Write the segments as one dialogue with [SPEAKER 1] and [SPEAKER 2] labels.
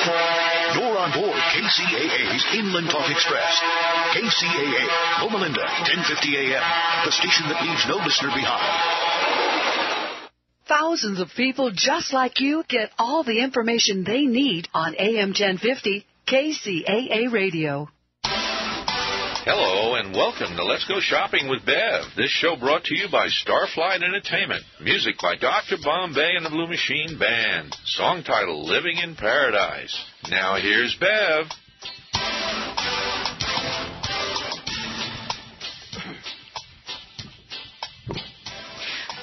[SPEAKER 1] You're on board KCAA's Inland Talk Express. KCAA, Loma Linda, 1050 AM, the station that leaves no listener behind.
[SPEAKER 2] Thousands of people just like you get all the information they need on AM 1050 KCAA Radio.
[SPEAKER 3] Hello and welcome to Let's Go Shopping with Bev. This show brought to you by Starflight Entertainment. Music by Dr. Bombay and the Blue Machine Band. Song title, Living in Paradise. Now here's Bev.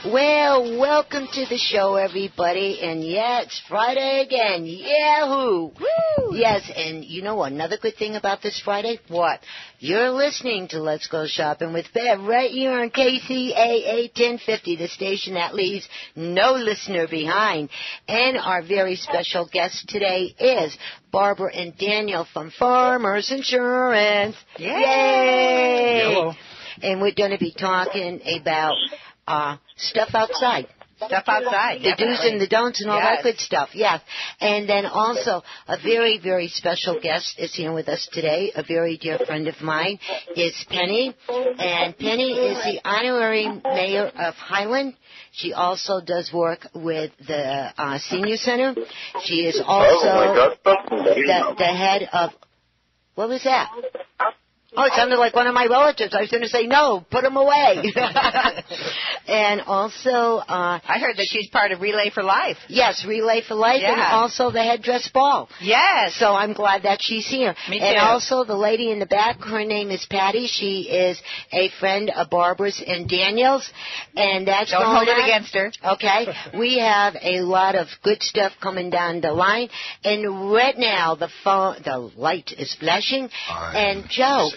[SPEAKER 4] Well, welcome to the show, everybody. And yeah, it's Friday again. Yahoo! Woo! Yes, and you know another good thing about this Friday? What? You're listening to Let's Go Shopping with Bev right here on KCAA 1050, the station that leaves no listener behind. And our very special guest today is Barbara and Daniel from Farmers Insurance. Yay!
[SPEAKER 5] Hello.
[SPEAKER 4] And we're going to be talking about stuff outside.
[SPEAKER 5] Stuff outside.
[SPEAKER 4] The do's and the don'ts and all that good stuff, yes. And then also a very, very special guest is here with us today. A very dear friend of mine is Penny. And Penny is the honorary mayor of Highland. She also does work with the senior center. She is also the head of... What was that? Oh, it sounded like one of my relatives. I was going to say, no, put them away. And also...
[SPEAKER 5] I heard that she's part of Relay for Life.
[SPEAKER 4] Yes, Relay for Life, and also the Headress Ball.
[SPEAKER 5] Yes.
[SPEAKER 4] So I'm glad that she's here.
[SPEAKER 5] Me too.
[SPEAKER 4] And also the lady in the back, her name is Patty. She is a friend of Barbara's and Daniel's. And that's
[SPEAKER 5] Don't hold it against her.
[SPEAKER 4] Okay. We have a lot of good stuff coming down the line. And right now, the light is flashing. And Joe...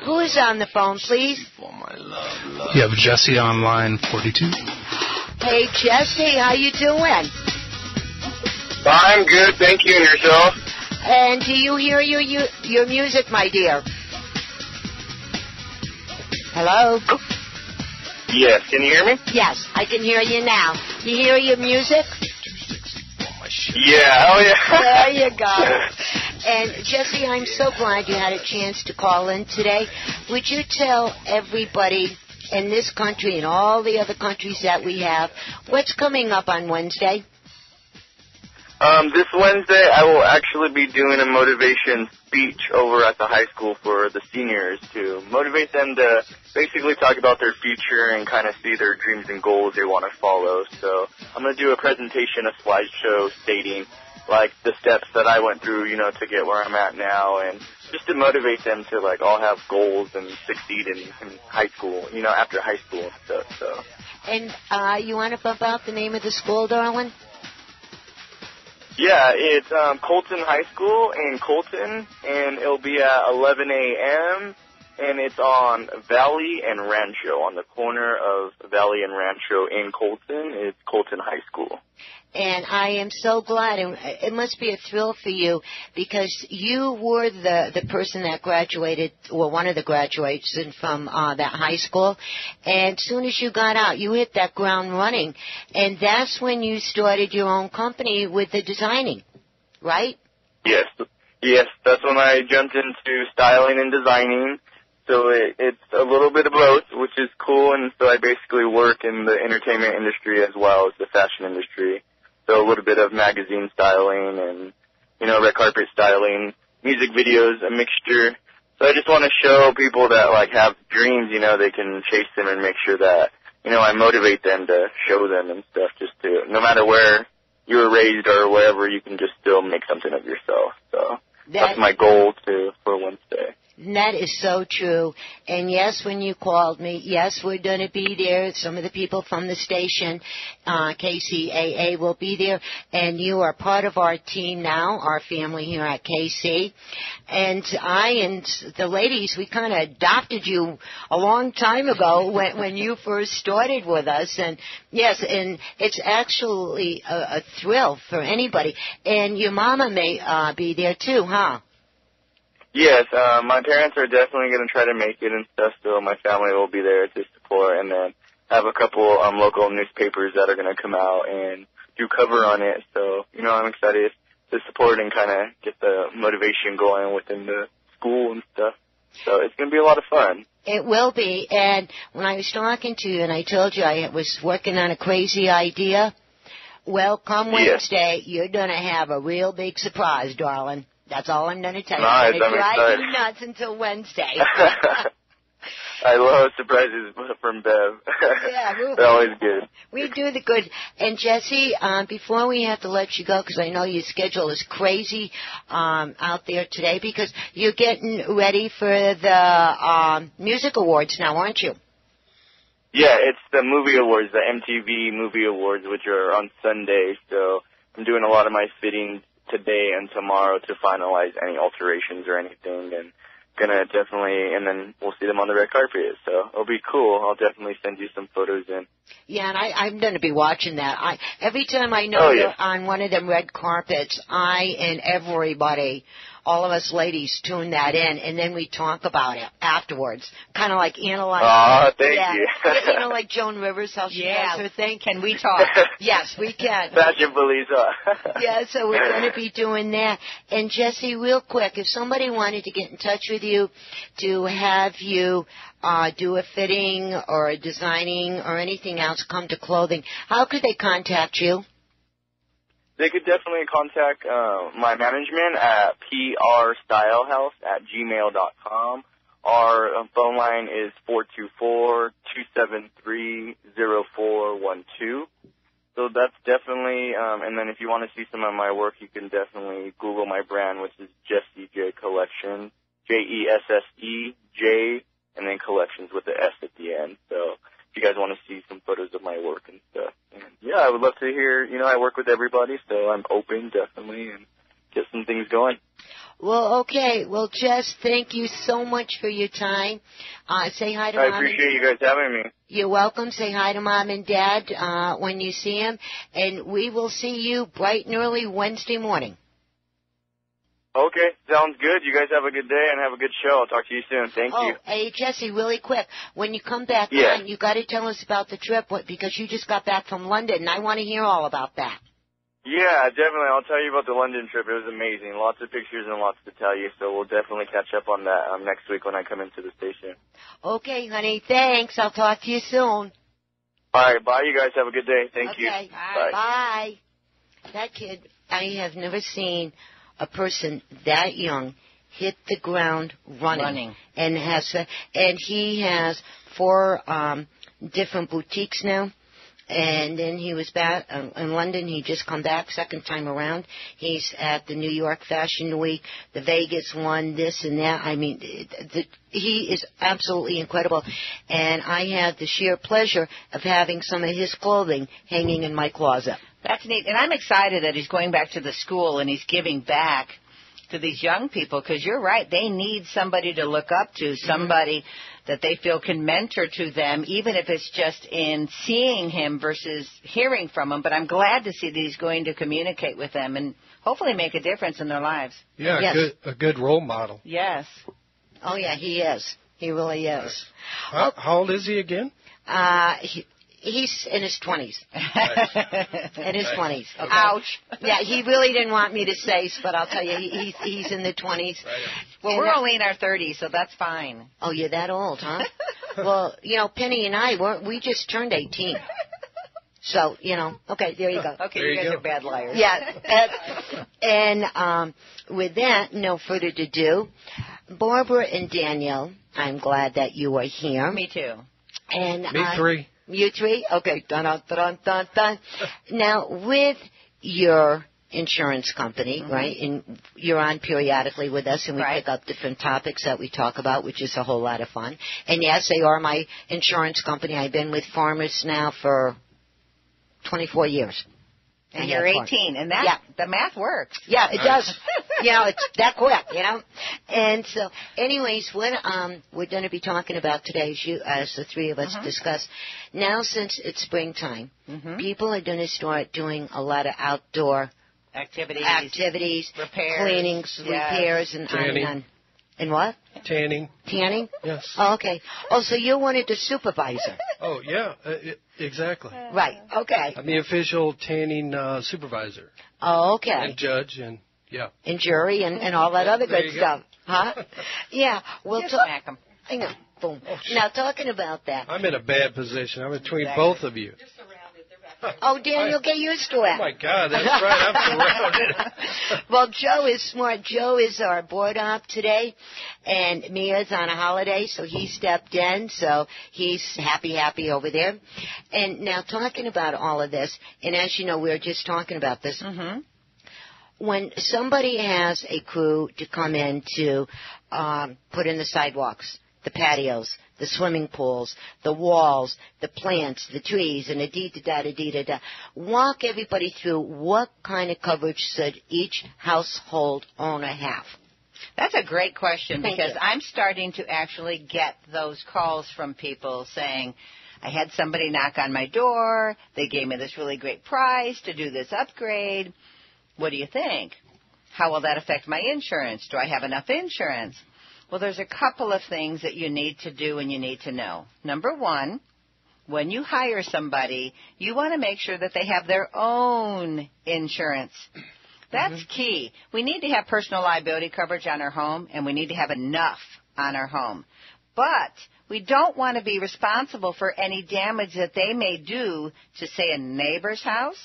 [SPEAKER 4] Who is on the phone, please?
[SPEAKER 6] You have Jesse on line 42.
[SPEAKER 4] Hey, Jesse, how you doing?
[SPEAKER 7] I'm good, thank you, and yourself?
[SPEAKER 4] And do you hear your music, my dear? Hello?
[SPEAKER 7] Yes, can you hear me?
[SPEAKER 4] Yes, I can hear you now. You hear your music?
[SPEAKER 7] Yeah, oh yeah.
[SPEAKER 4] There you go. And, Jesse, I'm so glad you had a chance to call in today. Would you tell everybody in this country and all the other countries that we have what's coming up on Wednesday?
[SPEAKER 7] This Wednesday, I will actually be doing a motivation speech over at the high school for the seniors to motivate them to basically talk about their future and kind of see their dreams and goals they want to follow. So I'm going to do a presentation, a slideshow stating like the steps that I went through, you know, to get where I'm at now, and just to motivate them to like all have goals and succeed in high school, you know, after high school and stuff. So.
[SPEAKER 4] And you want to bump out the name of the school, darling?
[SPEAKER 7] Yeah, it's Colton High School in Colton, and it'll be at 11 a.m., and it's on Valley and Rancho, on the corner of Valley and Rancho in Colton. It's Colton High School.
[SPEAKER 4] And I am so glad, and it must be a thrill for you, because you were the person that graduated, well, one of the graduates from that high school, and as soon as you got out, you hit that ground running, and that's when you started your own company with the designing, right?
[SPEAKER 7] Yes, that's when I jumped into styling and designing. So it's a little bit of both, which is cool, and so I basically work in the entertainment industry as well as the fashion industry. So a little bit of magazine styling and, you know, red carpet styling, music videos, a mixture. So I just want to show people that, like, have dreams, you know, they can chase them and make sure that, you know, I motivate them to show them and stuff, just to, no matter where you were raised or wherever, you can just still make something of yourself. So that's my goal for Wednesday.
[SPEAKER 4] That is so true. And yes, when you called me, yes, we're going to be there. Some of the people from the station, KCAA, will be there. And you are part of our team now, our family here at KC. And I and the ladies, we kind of adopted you a long time ago when you first started with us. And yes, and it's actually a thrill for anybody. And your mama may be there too, huh?
[SPEAKER 7] Yes, my parents are definitely going to try to make it and stuff, so my family will be there to support, and then have a couple local newspapers that are going to come out and do cover on it. So, you know, I'm excited. the support and kind of get the motivation going within the school and stuff. So it's going to be a lot of fun.
[SPEAKER 4] It will be. And when I was talking to you and I told you I was working on a crazy idea, well, come Wednesday, you're going to have a real big surprise, darling. That's all I'm going to tell you.
[SPEAKER 7] Nice,
[SPEAKER 4] I'm going to drive
[SPEAKER 7] excited.
[SPEAKER 4] you nuts until Wednesday.
[SPEAKER 7] I love surprises from Bev.
[SPEAKER 4] Yeah,
[SPEAKER 7] they're always good.
[SPEAKER 4] We do the good. And Jesse, before we have to let you go, because I know your schedule is crazy out there today, because you're getting ready for the music awards now, aren't you?
[SPEAKER 7] Yeah, it's the movie awards, the MTV Movie Awards, which are on Sunday. So I'm doing a lot of my fitting today and tomorrow to finalize any alterations or anything, and gonna definitely, and then we'll see them on the red carpet. So it'll be cool. I'll definitely send you some photos in.
[SPEAKER 4] Yeah, and I'm going to be watching that. Every time I know you're on one of them red carpets, I and everybody, all of us ladies, tune that in, and then we talk about it afterwards, kind of like analyze.
[SPEAKER 7] Oh, thank you.
[SPEAKER 4] You know, like Joan Rivers, how she does her thing.
[SPEAKER 5] Can we talk?
[SPEAKER 4] Yes, we can.
[SPEAKER 7] Fashion police.
[SPEAKER 4] Yeah, so we're going to be doing that. And Jesse, real quick, if somebody wanted to get in touch with you to have you do a fitting or a designing or anything else, come to clothing, how could they contact you?
[SPEAKER 7] They could definitely contact my management at prstylehouse@gmail.com. Our phone line is 424-273-0412. So that's definitely, and then if you want to see some of my work, you can definitely Google my brand, which is Jesse J Collection, JESSEJ, and then Collections with the S at the end. So if you guys want to see some photos of my work and stuff. And yeah, I would love to hear, I work with everybody, so I'm open, definitely, and get some things going.
[SPEAKER 4] Well, okay. Well, Jess, thank you so much for your time. Say hi to Mom.
[SPEAKER 7] I appreciate you guys having me.
[SPEAKER 4] You're welcome. Say hi to Mom and Dad when you see them, and we will see you bright and early Wednesday morning.
[SPEAKER 7] Okay, sounds good. You guys have a good day and have a good show. I'll talk to you soon. Thank you.
[SPEAKER 4] Oh, hey, Jesse, really quick. When you come back on, you got to tell us about the trip because you just got back from London, and I want to hear all about that.
[SPEAKER 7] Yeah, definitely. I'll tell you about the London trip. It was amazing. Lots of pictures and lots to tell you, so we'll definitely catch up on that next week when I come into the station.
[SPEAKER 4] Okay, honey. Thanks. I'll talk to you soon.
[SPEAKER 7] All right, bye. You guys have a good day. Thank you.
[SPEAKER 4] Bye.
[SPEAKER 7] Bye.
[SPEAKER 4] That kid, I have never seen a person that young hit the ground running. And he has 4 different boutiques now. And then he was back in London. He just come back second time around. He's at the New York Fashion Week, the Vegas one, this and that. I mean, he is absolutely incredible. And I had the sheer pleasure of having some of his clothing hanging in my closet.
[SPEAKER 5] That's neat. And I'm excited that he's going back to the school and he's giving back to these young people, because you're right. They need somebody to look up to, somebody that they feel can mentor to them, even if it's just in seeing him versus hearing from him. But I'm glad to see that he's going to communicate with them and hopefully make a difference in their lives.
[SPEAKER 8] Yeah,
[SPEAKER 4] yes.
[SPEAKER 8] a good role model.
[SPEAKER 5] Yes.
[SPEAKER 4] Oh, yeah, he is. He really is.
[SPEAKER 8] How old is he again?
[SPEAKER 4] He's in his 20s. In his 20s. Okay.
[SPEAKER 5] Ouch.
[SPEAKER 4] Yeah, he really didn't want me to say, but I'll tell you, he's in the 20s.
[SPEAKER 8] Right.
[SPEAKER 5] Well, we're only in our 30s, so that's fine.
[SPEAKER 4] Oh, you're that old, huh? Well, Penny and I, we just turned 18. So, okay, there you go.
[SPEAKER 5] Okay,
[SPEAKER 8] there
[SPEAKER 5] you guys
[SPEAKER 8] go.
[SPEAKER 5] are bad liars.
[SPEAKER 4] Yeah. And with that, no further ado, Barbara and Daniel, I'm glad that you are here.
[SPEAKER 5] Me too.
[SPEAKER 4] And
[SPEAKER 8] Me three.
[SPEAKER 4] You three? Okay. Dun, dun, dun, dun, dun. Now, with your insurance company, right, and you're on periodically with us, and we pick up different topics that we talk about, which is a whole lot of fun. And, yes, they are my insurance company. I've been with Farmers now for 24 years.
[SPEAKER 5] And you're 18, and the math works.
[SPEAKER 4] Yeah, it does. It's that quick, And so, anyways, what we're going to be talking about today, as the three of us discuss, now since it's springtime, people are going to start doing a lot of outdoor
[SPEAKER 5] activities,
[SPEAKER 4] repairs, cleanings, repairs, and on and on. In what?
[SPEAKER 8] Tanning.
[SPEAKER 4] Tanning?
[SPEAKER 8] Yes.
[SPEAKER 4] Oh, okay. Oh, so you're one of the supervisor.
[SPEAKER 8] Oh, yeah, exactly.
[SPEAKER 4] Right, okay.
[SPEAKER 8] I'm the official tanning supervisor.
[SPEAKER 4] Oh, okay.
[SPEAKER 8] And judge, and yeah.
[SPEAKER 4] And jury and all that other good stuff. Huh? Yeah. Well,
[SPEAKER 5] smack 'em.
[SPEAKER 4] I know. Boom. Now, talking about that.
[SPEAKER 8] I'm in a bad position. I'm between both of you.
[SPEAKER 4] Oh, Daniel, get used to it.
[SPEAKER 8] Oh, my God, that's right. I'm surrounded.
[SPEAKER 4] Well, Joe is smart. Joe is our board op today, and Mia's on a holiday, so he stepped in, so he's happy over there. And now, talking about all of this, and as you know, we were just talking about this.
[SPEAKER 5] Mm-hmm.
[SPEAKER 4] When somebody has a crew to come in to put in the sidewalks, the patios, the swimming pools, the walls, the plants, the trees, and the dee-da-da-da-dee-da-da. Walk everybody through what kind of coverage should each household owner have?
[SPEAKER 5] That's a great question
[SPEAKER 4] Thank
[SPEAKER 5] because
[SPEAKER 4] you.
[SPEAKER 5] I'm starting to actually get those calls from people saying, I had somebody knock on my door. They gave me this really great price to do this upgrade. What do you think? How will that affect my insurance? Do I have enough insurance? Well, there's a couple of things that you need to do and you need to know. Number one, when you hire somebody, you want to make sure that they have their own insurance. That's key. We need to have personal liability coverage on our home, and we need to have enough on our home. But we don't want to be responsible for any damage that they may do to, say, a neighbor's house.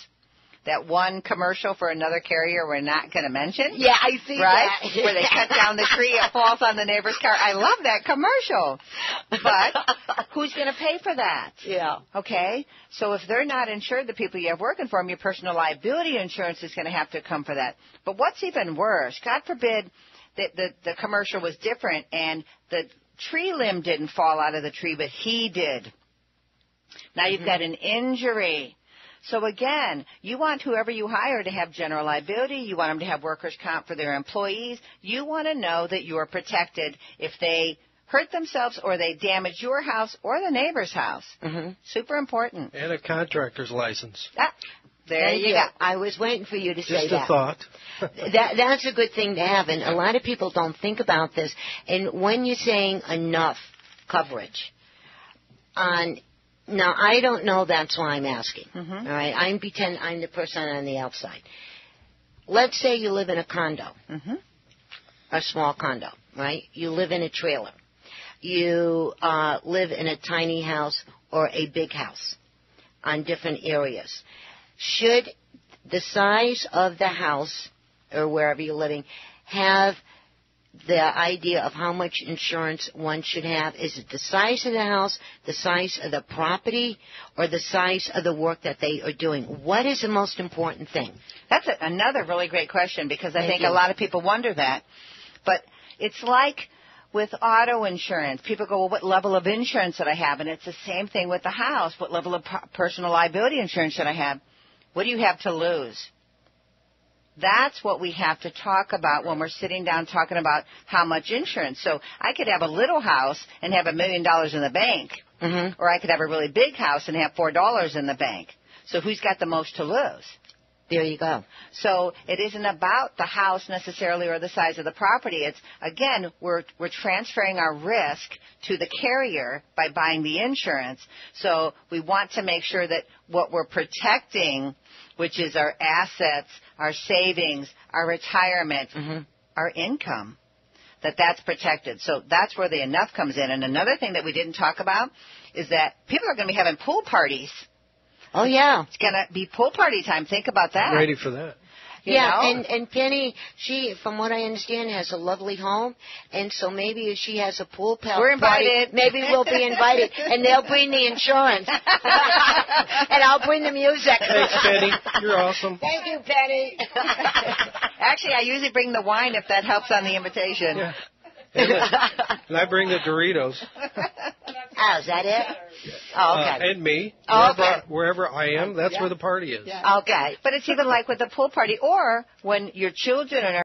[SPEAKER 5] That one commercial for another carrier we're not going to mention.
[SPEAKER 4] Yeah, I see
[SPEAKER 5] right?
[SPEAKER 4] that.
[SPEAKER 5] Where they cut down the tree, it falls on the neighbor's car. I love that commercial. But who's going to pay for that?
[SPEAKER 4] Yeah.
[SPEAKER 5] Okay? So if they're not insured, the people you have working for them, your personal liability insurance is going to have to come for that. But what's even worse, God forbid that the commercial was different and the tree limb didn't fall out of the tree, but he did. Now you've got an injury. So again, you want whoever you hire to have general liability. You want them to have workers' comp for their employees. You want to know that you are protected if they hurt themselves or they damage your house or the neighbor's house. Super important.
[SPEAKER 8] And a contractor's license.
[SPEAKER 5] There you go.
[SPEAKER 4] I was waiting for you to say that.
[SPEAKER 8] Just a thought.
[SPEAKER 4] That's a good thing to have, and a lot of people don't think about this. And when you're saying enough coverage now, I don't know. That's why I'm asking. All right, I'm the person on the outside. Let's say you live in a condo, a small condo, right? You live in a trailer. You live in a tiny house or a big house on different areas. Should the size of the house or wherever you're living have the idea of how much insurance one should have? Is it the size of the house, the size of the property, or the size of the work that they are doing? What is the most important thing?
[SPEAKER 5] That's another really great question because I think a lot of people wonder that. But it's like with auto insurance. People go, well, what level of insurance should I have? And it's the same thing with the house. What level of personal liability insurance should I have? What do you have to lose? That's what we have to talk about when we're sitting down talking about how much insurance. So I could have a little house and have $1 million in the bank. Or I could have a really big house and have $4 in the bank. So who's got the most to lose?
[SPEAKER 4] There you go.
[SPEAKER 5] So it isn't about the house necessarily or the size of the property. It's, again, we're transferring our risk to the carrier by buying the insurance. So we want to make sure that what we're protecting, which is our assets, our savings, our retirement, our income, that's protected. So that's where the enough comes in. And another thing that we didn't talk about is that people are going to be having pool parties.
[SPEAKER 4] Oh, yeah.
[SPEAKER 5] It's going to be pool party time. Think about that.
[SPEAKER 8] I'm ready for that.
[SPEAKER 5] You know?
[SPEAKER 4] And Penny, she, from what I understand, has a lovely home, and so maybe if she has a pool party,
[SPEAKER 5] we're invited.
[SPEAKER 4] Maybe we'll be invited, and they'll bring the insurance, and I'll bring the music.
[SPEAKER 8] Thanks, Penny. You're awesome.
[SPEAKER 4] Thank you, Penny.
[SPEAKER 5] Actually, I usually bring the wine if that helps on the invitation.
[SPEAKER 8] Yeah. And I bring the Doritos.
[SPEAKER 4] Oh, is that it? Oh, okay.
[SPEAKER 8] And me. Wherever I am, that's where the party is.
[SPEAKER 4] Okay.
[SPEAKER 5] But it's even like with the pool party or when your children are